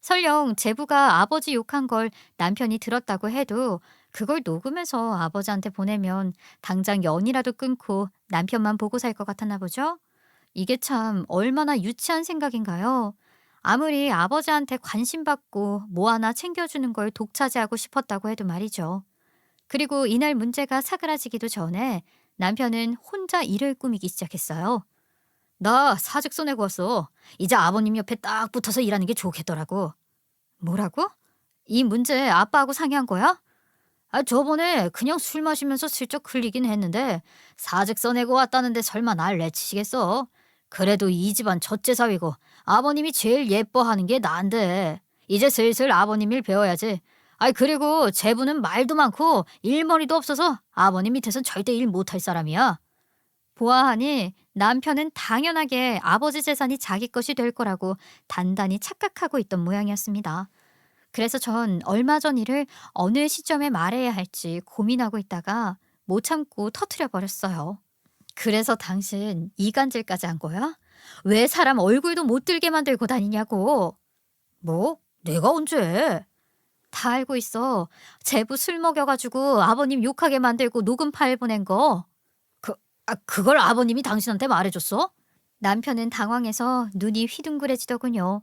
설령 제부가 아버지 욕한 걸 남편이 들었다고 해도 그걸 녹음해서 아버지한테 보내면 당장 연이라도 끊고 남편만 보고 살 것 같았나 보죠? 이게 참 얼마나 유치한 생각인가요? 아무리 아버지한테 관심받고 뭐 하나 챙겨주는 걸 독차지하고 싶었다고 해도 말이죠. 그리고 이날 문제가 사그라지기도 전에 남편은 혼자 일을 꾸미기 시작했어요. 나 사직서 내고 왔어. 이제 아버님 옆에 딱 붙어서 일하는 게 좋겠더라고. 뭐라고? 이 문제 아빠하고 상의한 거야? 저번에 그냥 술 마시면서 슬쩍 흘리긴 했는데 사직서 내고 왔다는데 설마 날 내치시겠어? 그래도 이 집안 첫째 사위고 아버님이 제일 예뻐하는 게 난데 이제 슬슬 아버님 일 배워야지. 그리고 제부는 말도 많고 일머리도 없어서 아버님 밑에선 절대 일 못할 사람이야. 보아하니 남편은 당연하게 아버지 재산이 자기 것이 될 거라고 단단히 착각하고 있던 모양이었습니다. 그래서 전 얼마 전 일을 어느 시점에 말해야 할지 고민하고 있다가 못 참고 터트려 버렸어요. 그래서 당신 이간질까지 한 거야? 왜 사람 얼굴도 못 들게 만들고 다니냐고. 뭐? 내가 언제? 다 알고 있어. 제부 술 먹여가지고 아버님 욕하게 만들고 녹음 파일 보낸 거. 그, 그걸 아버님이 당신한테 말해줬어? 남편은 당황해서 눈이 휘둥그레지더군요.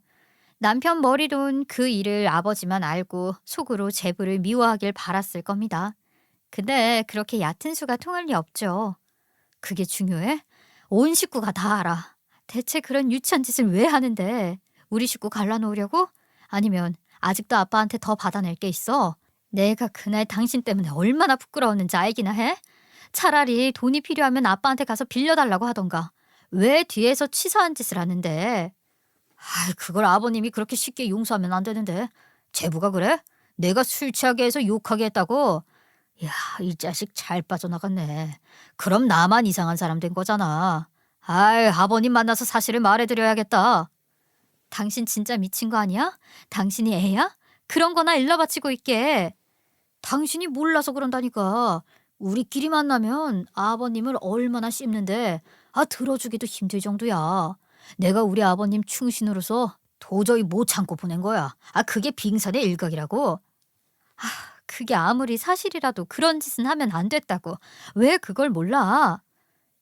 남편 머리론 그 일을 아버지만 알고 속으로 제부를 미워하길 바랐을 겁니다. 근데 그렇게 얕은 수가 통할 리 없죠. 그게 중요해? 온 식구가 다 알아. 대체 그런 유치한 짓을 왜 하는데? 우리 식구 갈라놓으려고? 아니면 아직도 아빠한테 더 받아낼 게 있어? 내가 그날 당신 때문에 얼마나 부끄러웠는지 알기나 해? 차라리 돈이 필요하면 아빠한테 가서 빌려달라고 하던가. 왜 뒤에서 치사한 짓을 하는데? 그걸 아버님이 그렇게 쉽게 용서하면 안 되는데. 제부가 그래? 내가 술 취하게 해서 욕하게 했다고? 야, 이 자식 잘 빠져나갔네. 그럼 나만 이상한 사람 된 거잖아. 아버님 만나서 사실을 말해드려야겠다. 당신 진짜 미친 거 아니야? 당신이 애야? 그런 거나 일러 바치고 있게. 당신이 몰라서 그런다니까. 우리끼리 만나면 아버님을 얼마나 씹는데 들어주기도 힘들 정도야. 내가 우리 아버님 충신으로서 도저히 못 참고 보낸 거야. 그게 빙산의 일각이라고. 아, 그게 아무리 사실이라도 그런 짓은 하면 안 됐다고. 왜 그걸 몰라?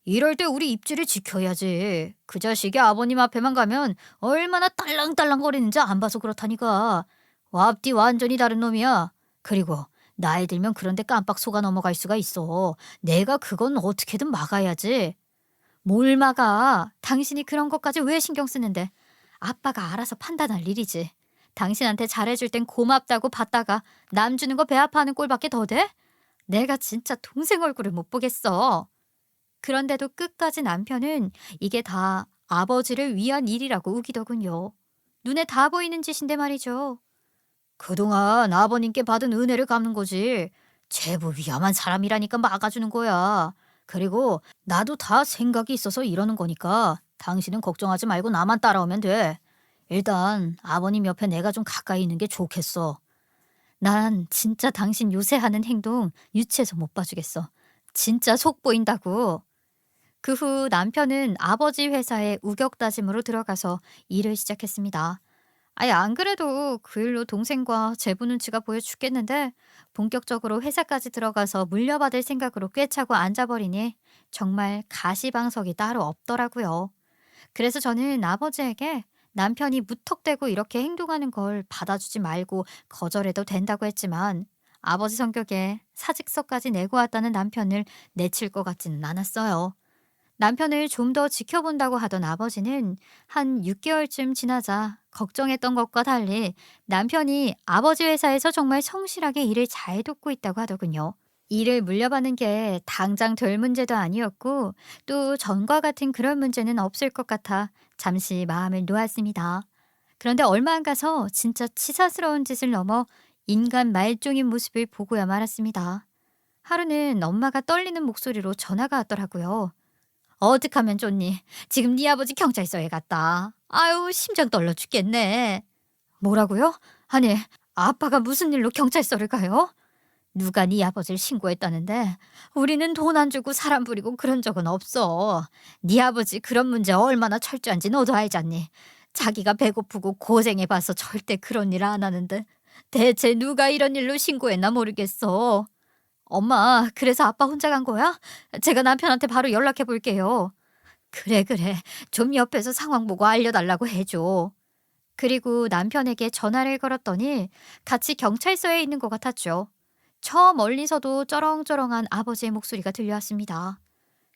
이럴 때 우리 입지를 지켜야지. 그 자식이 아버님 앞에만 가면 얼마나 딸랑딸랑거리는지 안 봐서 그렇다니까. 앞뒤 완전히 다른 놈이야. 그리고 나이 들면 그런데 깜빡 속아 넘어갈 수가 있어. 내가 그건 어떻게든 막아야지. 뭘 막아? 당신이 그런 것까지 왜 신경 쓰는데? 아빠가 알아서 판단할 일이지. 당신한테 잘해줄 땐 고맙다고 받다가 남 주는 거 배 아파하는 꼴밖에 더 돼? 내가 진짜 동생 얼굴을 못 보겠어. 그런데도 끝까지 남편은 이게 다 아버지를 위한 일이라고 우기더군요. 눈에 다 보이는 짓인데 말이죠. 그동안 아버님께 받은 은혜를 갚는 거지. 제부 위험한 사람이라니까 막아주는 거야. 그리고 나도 다 생각이 있어서 이러는 거니까 당신은 걱정하지 말고 나만 따라오면 돼. 일단 아버님 옆에 내가 좀 가까이 있는 게 좋겠어. 난 진짜 당신 요새 하는 행동 유치해서 못 봐주겠어. 진짜 속 보인다고. 그 후 남편은 아버지 회사에 우격다짐으로 들어가서 일을 시작했습니다. 안 그래도 그 일로 동생과 제부 눈치가 보여 죽겠는데 본격적으로 회사까지 들어가서 물려받을 생각으로 꿰차고 앉아버리니 정말 가시방석이 따로 없더라고요. 그래서 저는 아버지에게 남편이 무턱대고 이렇게 행동하는 걸 받아주지 말고 거절해도 된다고 했지만 아버지 성격에 사직서까지 내고 왔다는 남편을 내칠 것 같지는 않았어요. 남편을 좀 더 지켜본다고 하던 아버지는 한 6개월쯤 지나자 걱정했던 것과 달리 남편이 아버지 회사에서 정말 성실하게 일을 잘 돕고 있다고 하더군요. 일을 물려받는 게 당장 될 문제도 아니었고 또 전과 같은 그런 문제는 없을 것 같아 잠시 마음을 놓았습니다. 그런데 얼마 안 가서 진짜 치사스러운 짓을 넘어 인간 말종인 모습을 보고야 말았습니다. 하루는 엄마가 떨리는 목소리로 전화가 왔더라고요. 어떡하면 좋니? 지금 네 아버지 경찰서에 갔다. 아유, 심장 떨려 죽겠네. 뭐라고요? 아니, 아빠가 무슨 일로 경찰서를 가요? 누가 네 아버지를 신고했다는데 우리는 돈 안 주고 사람 부리고 그런 적은 없어. 네 아버지 그런 문제 얼마나 철저한지 너도 알잖니. 자기가 배고프고 고생해봐서 절대 그런 일 안 하는데 대체 누가 이런 일로 신고했나 모르겠어. 엄마, 그래서 아빠 혼자 간 거야? 제가 남편한테 바로 연락해 볼게요. 그래, 그래. 좀 옆에서 상황 보고 알려달라고 해줘. 그리고 남편에게 전화를 걸었더니 같이 경찰서에 있는 것 같았죠. 저 멀리서도 쩌렁쩌렁한 아버지의 목소리가 들려왔습니다.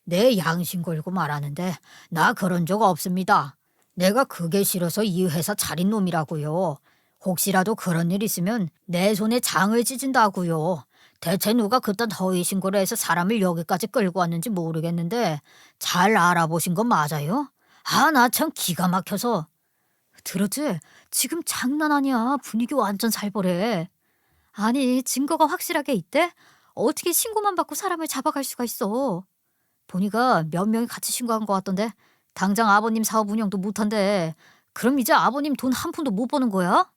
내 양심 걸고 말하는데 나 그런 적 없습니다. 내가 그게 싫어서 이 회사 차린 놈이라고요. 혹시라도 그런 일 있으면 내 손에 장을 찢은다고요. 대체 누가 그딴 허위 신고를 해서 사람을 여기까지 끌고 왔는지 모르겠는데 잘 알아보신 거 맞아요? 아, 나 참 기가 막혀서. 들었지? 지금 장난 아니야. 분위기 완전 살벌해. 아니, 증거가 확실하게 있대? 어떻게 신고만 받고 사람을 잡아갈 수가 있어? 보니까 몇 명이 같이 신고한 것 같던데 당장 아버님 사업 운영도 못한대. 그럼 이제 아버님 돈 한 푼도 못 버는 거야?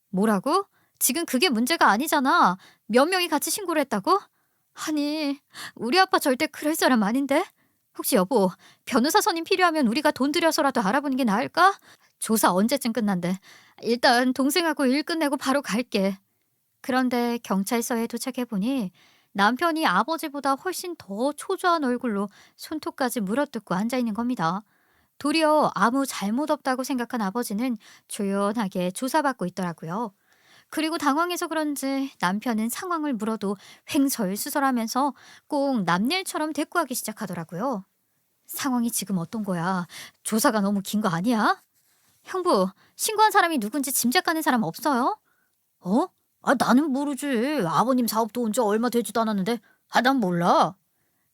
뭐라고? 지금 그게 문제가 아니잖아. 몇 명이 같이 신고를 했다고? 아니, 우리 아빠 절대 그럴 사람 아닌데? 혹시 여보, 변호사 선임 필요하면 우리가 돈 들여서라도 알아보는 게 나을까? 조사 언제쯤 끝난대? 일단 동생하고 일 끝내고 바로 갈게. 그런데 경찰서에 도착해보니 남편이 아버지보다 훨씬 더 초조한 얼굴로 손톱까지 물어뜯고 앉아있는 겁니다. 도리어 아무 잘못 없다고 생각한 아버지는 조연하게 조사받고 있더라고요. 그리고 당황해서 그런지 남편은 상황을 물어도 횡설수설하면서 꼭 남일처럼 대꾸하기 시작하더라고요. 상황이 지금 어떤 거야? 조사가 너무 긴 거 아니야? 형부, 신고한 사람이 누군지 짐작 가는 사람 없어요? 어? 아, 나는 모르지. 아버님 사업도 온 지 얼마 되지도 않았는데. 아, 난 몰라.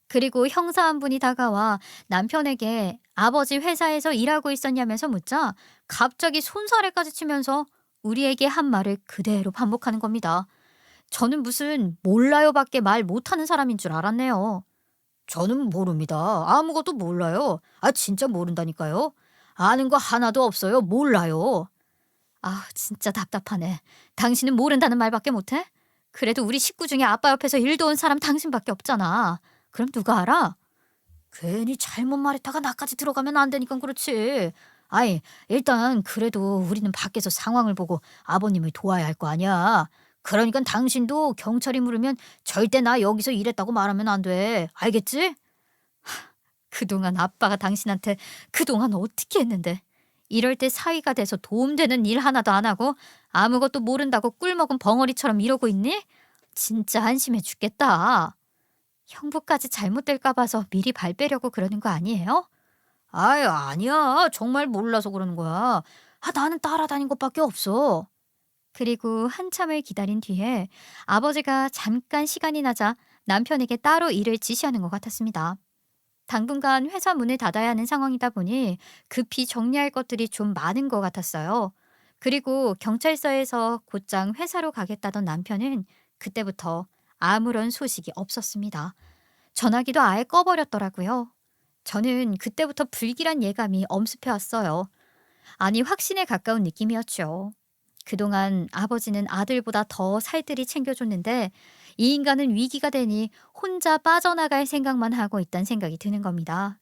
그리고 형사 한 분이 다가와 남편에게 아버지 회사에서 일하고 있었냐면서 묻자 갑자기 손사래까지 치면서 우리에게 한 말을 그대로 반복하는 겁니다. 저는 무슨 몰라요밖에 말 못하는 사람인 줄 알았네요. 저는 모릅니다. 아무것도 몰라요. 아, 진짜 모른다니까요. 아는 거 하나도 없어요. 몰라요. 아, 진짜 답답하네. 당신은 모른다는 말밖에 못해? 그래도 우리 식구 중에 아빠 옆에서 일 도운 사람 당신밖에 없잖아. 그럼 누가 알아? 괜히 잘못 말했다가 나까지 들어가면 안 되니까 그렇지. 아이, 일단 그래도 우리는 밖에서 상황을 보고 아버님을 도와야 할 거 아니야. 그러니까 당신도 경찰이 물으면 절대 나 여기서 일했다고 말하면 안 돼. 알겠지? 그동안 아빠가 당신한테 그동안 어떻게 했는데. 이럴 때 사위가 돼서 도움되는 일 하나도 안 하고 아무것도 모른다고 꿀먹은 벙어리처럼 이러고 있니? 진짜 한심해 죽겠다. 형부까지 잘못될까 봐서 미리 발 빼려고 그러는 거 아니에요? 아유, 아니야. 정말 몰라서 그러는 거야. 아, 나는 따라다닌 것밖에 없어. 그리고 한참을 기다린 뒤에 아버지가 잠깐 시간이 나자 남편에게 따로 일을 지시하는 것 같았습니다. 당분간 회사 문을 닫아야 하는 상황이다 보니 급히 정리할 것들이 좀 많은 것 같았어요. 그리고 경찰서에서 곧장 회사로 가겠다던 남편은 그때부터 아무런 소식이 없었습니다. 전화기도 아예 꺼버렸더라고요. 저는 그때부터 불길한 예감이 엄습해 왔어요. 아니, 확신에 가까운 느낌이었죠. 그동안 아버지는 아들보다 더 살뜰히 챙겨줬는데 이 인간은 위기가 되니 혼자 빠져나갈 생각만 하고 있다는 생각이 드는 겁니다.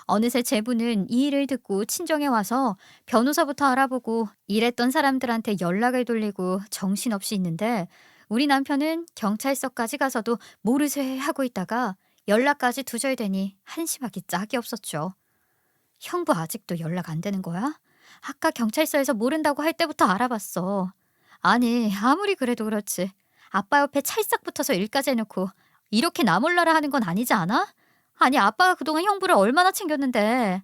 어느새 제부는 이 일을 듣고 친정에 와서 변호사부터 알아보고 일했던 사람들한테 연락을 돌리고 정신없이 있는데 우리 남편은 경찰서까지 가서도 모르쇠 하고 있다가 연락까지 두절되니 한심하기 짝이 없었죠. 형부 아직도 연락 안 되는 거야? 아까 경찰서에서 모른다고 할 때부터 알아봤어. 아니, 아무리 그래도 그렇지. 아빠 옆에 찰싹 붙어서 일까지 해놓고 이렇게 나 몰라라 하는 건 아니지 않아? 아니, 아빠가 그동안 형부를 얼마나 챙겼는데.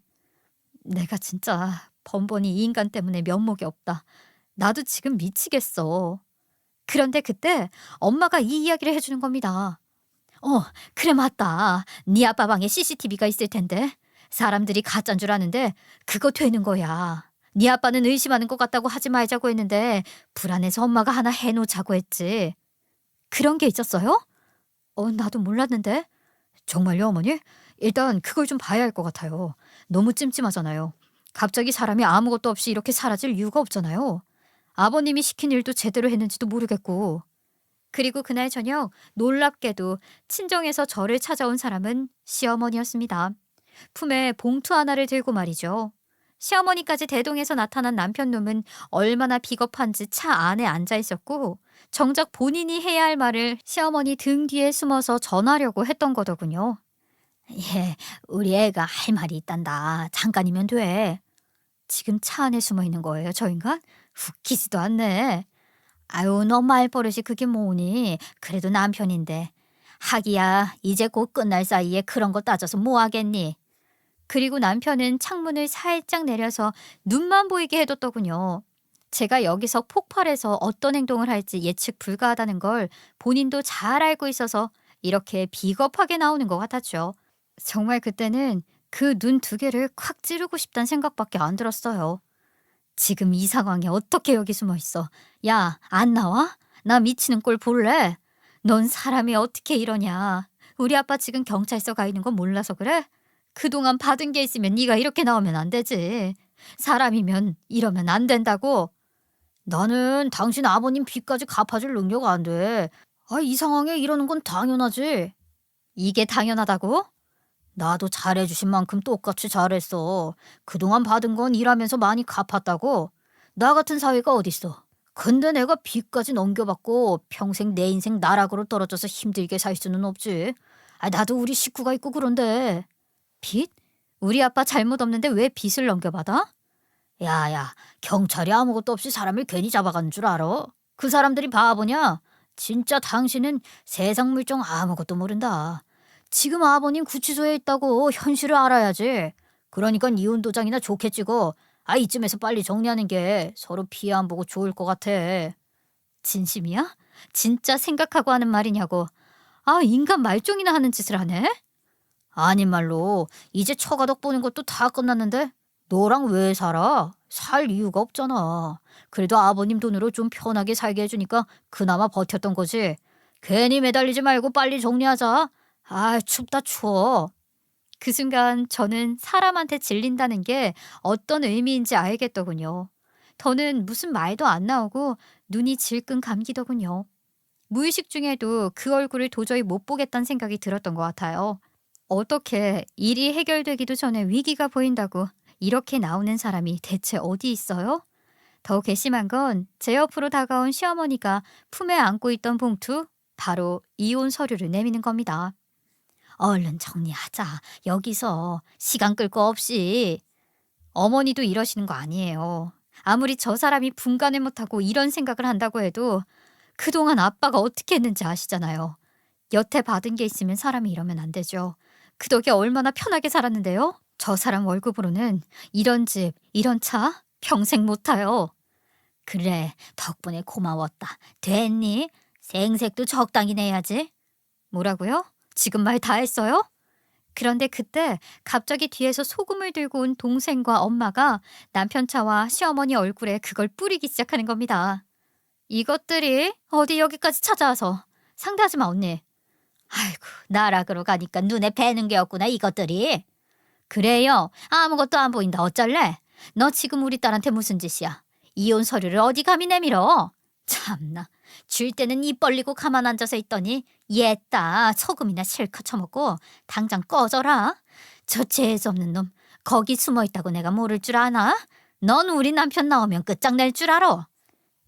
내가 진짜 번번이 이 인간 때문에 면목이 없다. 나도 지금 미치겠어. 그런데 그때 엄마가 이 이야기를 해주는 겁니다. 어, 그래 맞다. 네 아빠 방에 CCTV가 있을 텐데. 사람들이 가짜인 줄 아는데 그거 되는 거야. 네 아빠는 의심하는 것 같다고 하지 말자고 했는데 불안해서 엄마가 하나 해놓자고 했지. 그런 게 있었어요? 나도 몰랐는데. 정말요, 어머니? 일단 그걸 좀 봐야 할 것 같아요. 너무 찜찜하잖아요. 갑자기 사람이 아무것도 없이 이렇게 사라질 이유가 없잖아요. 아버님이 시킨 일도 제대로 했는지도 모르겠고. 그리고 그날 저녁 놀랍게도 친정에서 저를 찾아온 사람은 시어머니였습니다. 품에 봉투 하나를 들고 말이죠. 시어머니까지 대동해서 나타난 남편 놈은 얼마나 비겁한지 차 안에 앉아 있었고 정작 본인이 해야 할 말을 시어머니 등 뒤에 숨어서 전하려고 했던 거더군요. 예, 우리 애가 할 말이 있단다. 잠깐이면 돼. 지금 차 안에 숨어 있는 거예요, 저 인간? 웃기지도 않네. 아유, 너 말버릇이 그게 뭐니? 그래도 남편인데. 하기야, 이제 곧 끝날 사이에 그런 거 따져서 뭐 하겠니? 그리고 남편은 창문을 살짝 내려서 눈만 보이게 해뒀더군요. 제가 여기서 폭발해서 어떤 행동을 할지 예측 불가하다는 걸 본인도 잘 알고 있어서 이렇게 비겁하게 나오는 것 같았죠. 정말 그때는 그 눈 두 개를 콱 찌르고 싶다는 생각밖에 안 들었어요. 지금 이 상황에 어떻게 여기 숨어 있어? 야, 안 나와? 나 미치는 꼴 볼래? 넌 사람이 어떻게 이러냐? 우리 아빠 지금 경찰서 가 있는 건 몰라서 그래? 그동안 받은 게 있으면 네가 이렇게 나오면 안 되지. 사람이면 이러면 안 된다고. 나는 당신 아버님 빚까지 갚아줄 능력 안 돼. 아, 이 상황에 이러는 건 당연하지. 이게 당연하다고? 나도 잘해주신 만큼 똑같이 잘했어. 그동안 받은 건 일하면서 많이 갚았다고. 나 같은 사위가 어딨어. 근데 내가 빚까지 넘겨받고 평생 내 인생 나락으로 떨어져서 힘들게 살 수는 없지. 아, 나도 우리 식구가 있고 그런데. 빚? 우리 아빠 잘못 없는데 왜 빚을 넘겨받아? 야야, 경찰이 아무것도 없이 사람을 괜히 잡아간 줄 알아? 그 사람들이 바보냐? 진짜 당신은 세상 물정 아무것도 모른다. 지금 아버님 구치소에 있다고 현실을 알아야지. 그러니까 이혼 도장이나 좋게 찍어. 아, 이쯤에서 빨리 정리하는 게 서로 피해 안 보고 좋을 것 같아. 진심이야? 진짜 생각하고 하는 말이냐고. 아, 인간 말종이나 하는 짓을 하네? 아닌 말로 이제 처가덕 보는 것도 다 끝났는데 너랑 왜 살아? 살 이유가 없잖아. 그래도 아버님 돈으로 좀 편하게 살게 해주니까 그나마 버텼던 거지. 괜히 매달리지 말고 빨리 정리하자. 아, 춥다 추워. 그 순간 저는 사람한테 질린다는 게 어떤 의미인지 알겠더군요. 더는 무슨 말도 안 나오고 눈이 질끈 감기더군요. 무의식 중에도 그 얼굴을 도저히 못 보겠다는 생각이 들었던 것 같아요. 어떻게 일이 해결되기도 전에 위기가 보인다고 이렇게 나오는 사람이 대체 어디 있어요? 더 괘씸한 건 제 옆으로 다가온 시어머니가 품에 안고 있던 봉투, 바로 이혼 서류를 내미는 겁니다. 얼른 정리하자. 여기서 시간 끌 거 없이. 어머니도 이러시는 거 아니에요. 아무리 저 사람이 분간을 못하고 이런 생각을 한다고 해도 그동안 아빠가 어떻게 했는지 아시잖아요. 여태 받은 게 있으면 사람이 이러면 안 되죠. 그 덕에 얼마나 편하게 살았는데요. 저 사람 월급으로는 이런 집, 이런 차 평생 못 타요. 그래, 덕분에 고마웠다. 됐니? 생색도 적당히 내야지. 뭐라고요? 지금 말 다 했어요? 그런데 그때 갑자기 뒤에서 소금을 들고 온 동생과 엄마가 남편 차와 시어머니 얼굴에 그걸 뿌리기 시작하는 겁니다. 이것들이 어디 여기까지 찾아와서. 상대하지 마, 언니. 아이고, 나락으로 가니까 눈에 뵈는 게 없구나, 이것들이. 그래요. 아무것도 안 보인다. 어쩔래? 너 지금 우리 딸한테 무슨 짓이야? 이혼 서류를 어디 감히 내밀어? 참나. 줄 때는 입 벌리고 가만 앉아서 있더니 얘따 소금이나 실컷 쳐먹고 당장 꺼져라. 저 재수없는 놈. 거기 숨어 있다고 내가 모를 줄 아나? 넌 우리 남편 나오면 끝장낼 줄 알아.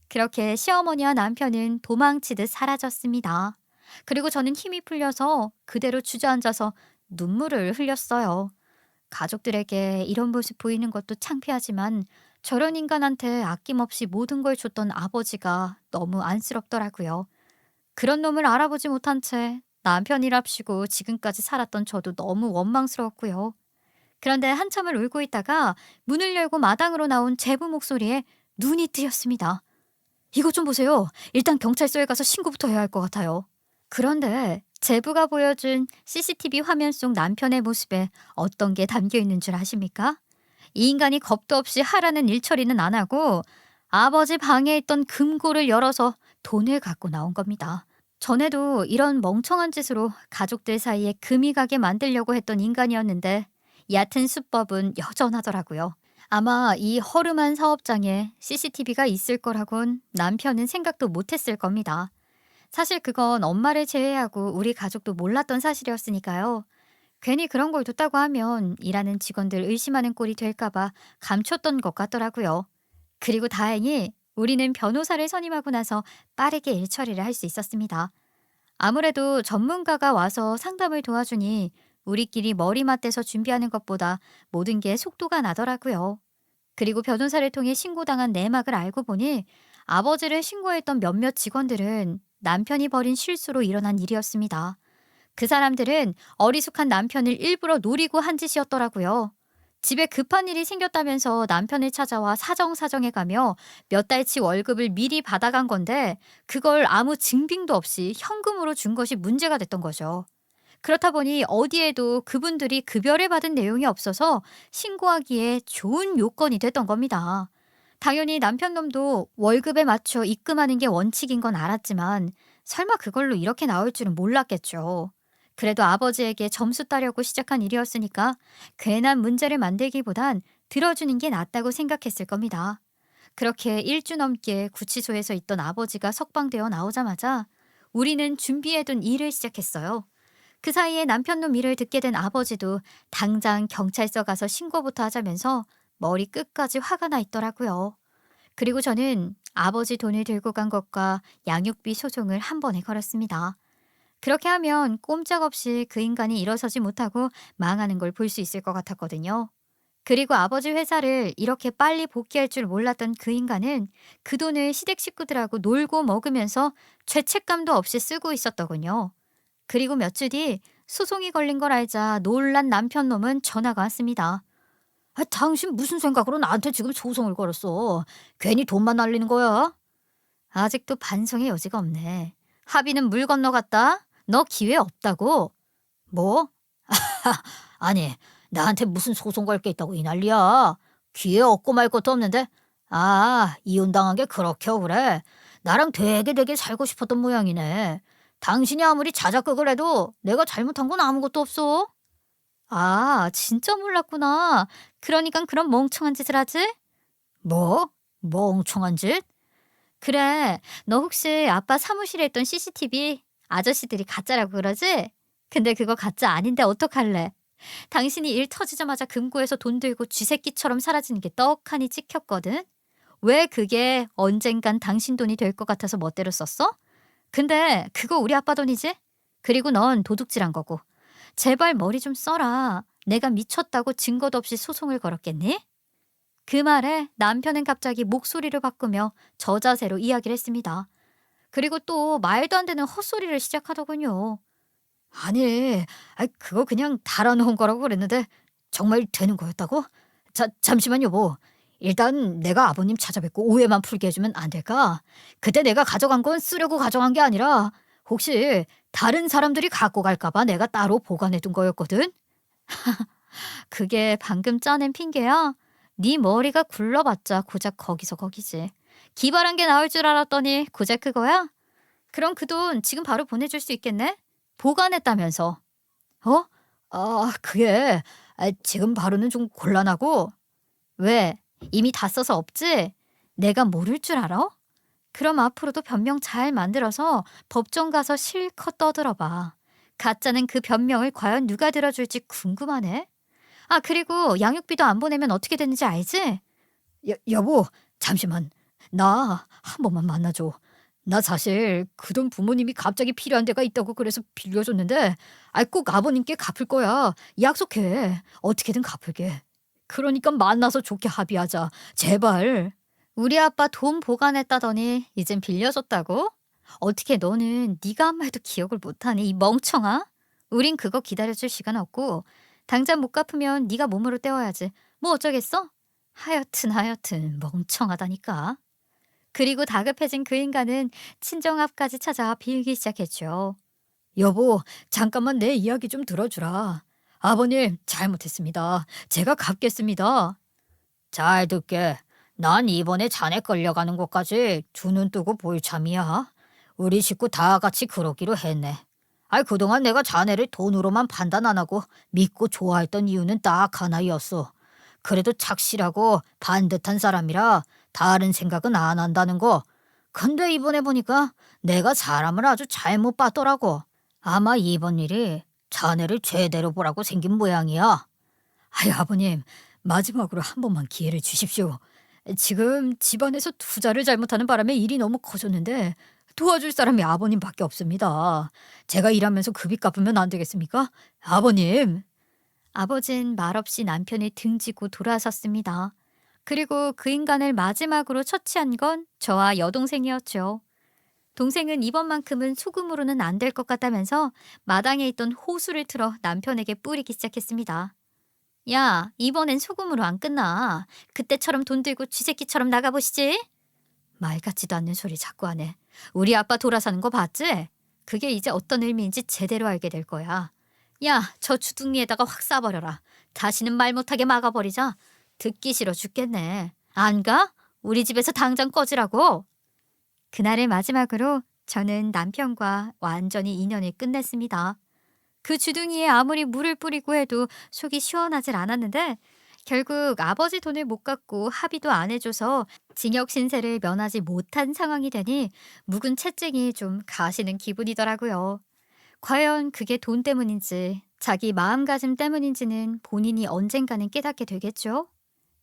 그렇게 시어머니와 남편은 도망치듯 사라졌습니다. 그리고 저는 힘이 풀려서 그대로 주저앉아서 눈물을 흘렸어요. 가족들에게 이런 모습 보이는 것도 창피하지만 저런 인간한테 아낌없이 모든 걸 줬던 아버지가 너무 안쓰럽더라고요. 그런 놈을 알아보지 못한 채 남편이랍시고 지금까지 살았던 저도 너무 원망스러웠고요. 그런데 한참을 울고 있다가 문을 열고 마당으로 나온 제부 목소리에 눈이 뜨였습니다. 이것 좀 보세요. 일단 경찰서에 가서 신고부터 해야 할 것 같아요. 그런데 제부가 보여준 CCTV 화면 속 남편의 모습에 어떤 게 담겨 있는 줄 아십니까? 이 인간이 겁도 없이 하라는 일 처리는 안 하고 아버지 방에 있던 금고를 열어서 돈을 갖고 나온 겁니다. 전에도 이런 멍청한 짓으로 가족들 사이에 금이 가게 만들려고 했던 인간이었는데 얕은 수법은 여전하더라고요. 아마 이 허름한 사업장에 CCTV가 있을 거라곤 남편은 생각도 못했을 겁니다. 사실 그건 엄마를 제외하고 우리 가족도 몰랐던 사실이었으니까요. 괜히 그런 걸 뒀다고 하면 일하는 직원들 의심하는 꼴이 될까봐 감췄던 것 같더라고요. 그리고 다행히 우리는 변호사를 선임하고 나서 빠르게 일 처리를 할 수 있었습니다. 아무래도 전문가가 와서 상담을 도와주니 우리끼리 머리 맞대서 준비하는 것보다 모든 게 속도가 나더라고요. 그리고 변호사를 통해 신고당한 내막을 알고 보니 아버지를 신고했던 몇몇 직원들은 남편이 벌인 실수로 일어난 일이었습니다. 그 사람들은 어리숙한 남편을 일부러 노리고 한 짓이었더라고요. 집에 급한 일이 생겼다면서 남편을 찾아와 사정사정해가며 몇 달치 월급을 미리 받아간 건데 그걸 아무 증빙도 없이 현금으로 준 것이 문제가 됐던 거죠. 그렇다 보니 어디에도 그분들이 급여를 받은 내용이 없어서 신고하기에 좋은 요건이 됐던 겁니다. 당연히 남편 놈도 월급에 맞춰 입금하는 게 원칙인 건 알았지만 설마 그걸로 이렇게 나올 줄은 몰랐겠죠. 그래도 아버지에게 점수 따려고 시작한 일이었으니까 괜한 문제를 만들기보단 들어주는 게 낫다고 생각했을 겁니다. 그렇게 일주 넘게 구치소에서 있던 아버지가 석방되어 나오자마자 우리는 준비해둔 일을 시작했어요. 그 사이에 남편 놈 일을 듣게 된 아버지도 당장 경찰서 가서 신고부터 하자면서 머리 끝까지 화가 나 있더라고요. 그리고 저는 아버지 돈을 들고 간 것과 양육비 소송을 한 번에 걸었습니다. 그렇게 하면 꼼짝없이 그 인간이 일어서지 못하고 망하는 걸 볼 수 있을 것 같았거든요. 그리고 아버지 회사를 이렇게 빨리 복귀할 줄 몰랐던 그 인간은 그 돈을 시댁 식구들하고 놀고 먹으면서 죄책감도 없이 쓰고 있었더군요. 그리고 몇 주 뒤 소송이 걸린 걸 알자 놀란 남편 놈은 전화가 왔습니다. 아, 당신 무슨 생각으로 나한테 지금 소송을 걸었어? 괜히 돈만 날리는 거야? 아직도 반성의 여지가 없네. 합의는 물 건너갔다? 너 기회 없다고? 뭐? 아니, 나한테 무슨 소송 걸 게 있다고 이 난리야. 기회 없고 말 것도 없는데. 아, 이혼당한 게 그렇게 억울해. 나랑 되게 살고 싶었던 모양이네. 당신이 아무리 자작극을 해도 내가 잘못한 건 아무것도 없어. 아, 진짜 몰랐구나. 그러니까 그런 멍청한 짓을 하지? 뭐? 멍청한 짓? 그래, 너 혹시 아빠 사무실에 있던 CCTV 아저씨들이 가짜라고 그러지? 근데 그거 가짜 아닌데 어떡할래? 당신이 일 터지자마자 금고에서 돈 들고 쥐새끼처럼 사라지는 게 떡하니 찍혔거든? 왜 그게 언젠간 당신 돈이 될 것 같아서 멋대로 썼어? 근데 그거 우리 아빠 돈이지? 그리고 넌 도둑질한 거고. 제발 머리 좀 써라. 내가 미쳤다고 증거도 없이 소송을 걸었겠니? 그 말에 남편은 갑자기 목소리를 바꾸며 저자세로 이야기를 했습니다. 그리고 또 말도 안 되는 헛소리를 시작하더군요. 아니, 그거 그냥 달아놓은 거라고 그랬는데 정말 되는 거였다고? 잠시만 여보. 일단 내가 아버님 찾아뵙고 오해만 풀게 해주면 안 될까? 그때 내가 가져간 건 쓰려고 가져간 게 아니라 혹시 다른 사람들이 갖고 갈까 봐 내가 따로 보관해 둔 거였거든? 그게 방금 짜낸 핑계야? 네 머리가 굴러봤자 고작 거기서 거기지. 기발한 게 나올 줄 알았더니 고작 그거야? 그럼 그 돈 지금 바로 보내줄 수 있겠네? 보관했다면서. 어? 그게 지금 바로는 좀 곤란하고. 왜? 이미 다 써서 없지? 내가 모를 줄 알아? 그럼 앞으로도 변명 잘 만들어서 법정 가서 실컷 떠들어봐. 가짜는 그 변명을 과연 누가 들어줄지 궁금하네. 아, 그리고 양육비도 안 보내면 어떻게 되는지 알지? 여보, 잠시만. 나 한 번만 만나줘. 나 사실 그 돈 부모님이 갑자기 필요한 데가 있다고 그래서 빌려줬는데 꼭 아버님께 갚을 거야. 약속해. 어떻게든 갚을게. 그러니까 만나서 좋게 합의하자. 제발. 우리 아빠 돈 보관했다더니 이젠 빌려줬다고? 어떻게 너는 네가 한 말도 기억을 못하니 이 멍청아? 우린 그거 기다려줄 시간 없고 당장 못 갚으면 네가 몸으로 때워야지. 뭐 어쩌겠어? 하여튼 멍청하다니까. 그리고 다급해진 그 인간은 친정 앞까지 찾아와 빌기 시작했죠. 여보, 잠깐만 내 이야기 좀 들어주라. 아버님, 잘못했습니다. 제가 갚겠습니다. 잘 듣게. 난 이번에 자네 끌려가는 것까지 두 눈 뜨고 볼 참이야. 우리 식구 다 같이 그러기로 했네. 그동안 내가 자네를 돈으로만 판단 안 하고 믿고 좋아했던 이유는 딱 하나였어. 그래도 착실하고 반듯한 사람이라 다른 생각은 안 한다는 거. 근데 이번에 보니까 내가 사람을 아주 잘못 봤더라고. 아마 이번 일이 자네를 제대로 보라고 생긴 모양이야. 아이, 아버님, 마지막으로 한 번만 기회를 주십시오. 지금 집안에서 투자를 잘못하는 바람에 일이 너무 커졌는데 도와줄 사람이 아버님밖에 없습니다. 제가 일하면서 그 빚 갚으면 안 되겠습니까? 아버님. 아버진 말없이 남편의 등지고 돌아섰습니다. 그리고 그 인간을 마지막으로 처치한 건 저와 여동생이었죠. 동생은 이번만큼은 소금으로는 안 될 것 같다면서 마당에 있던 호수를 틀어 남편에게 뿌리기 시작했습니다. 야, 이번엔 소금으로 안 끝나. 그때처럼 돈 들고 쥐새끼처럼 나가보시지. 말 같지도 않는 소리 자꾸 하네. 우리 아빠 돌아서는 거 봤지? 그게 이제 어떤 의미인지 제대로 알게 될 거야. 야, 저 주둥이에다가 확 쏴버려라. 다시는 말 못하게 막아버리자. 듣기 싫어 죽겠네. 안 가? 우리 집에서 당장 꺼지라고. 그날을 마지막으로 저는 남편과 완전히 인연을 끝냈습니다. 그 주둥이에 아무리 물을 뿌리고 해도 속이 시원하질 않았는데 결국 아버지 돈을 못 갚고 합의도 안 해줘서 징역 신세를 면하지 못한 상황이 되니 묵은 채증이 좀 가시는 기분이더라고요. 과연 그게 돈 때문인지 자기 마음가짐 때문인지는 본인이 언젠가는 깨닫게 되겠죠.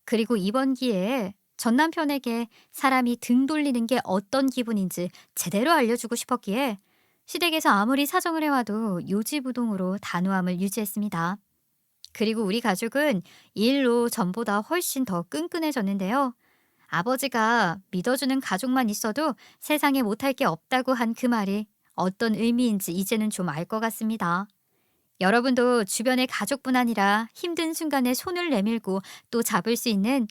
그리고 이번 기회에 전 남편에게 사람이 등 돌리는 게 어떤 기분인지 제대로 알려주고 싶었기에 시댁에서 아무리 사정을 해와도 요지부동으로 단호함을 유지했습니다. 그리고 우리 가족은 이 일로 전보다 훨씬 더 끈끈해졌는데요. 아버지가 믿어주는 가족만 있어도 세상에 못할 게 없다고 한 그 말이 어떤 의미인지 이제는 좀 알 것 같습니다. 여러분도 주변의 가족뿐 아니라 힘든 순간에 손을 내밀고 또 잡을 수 있는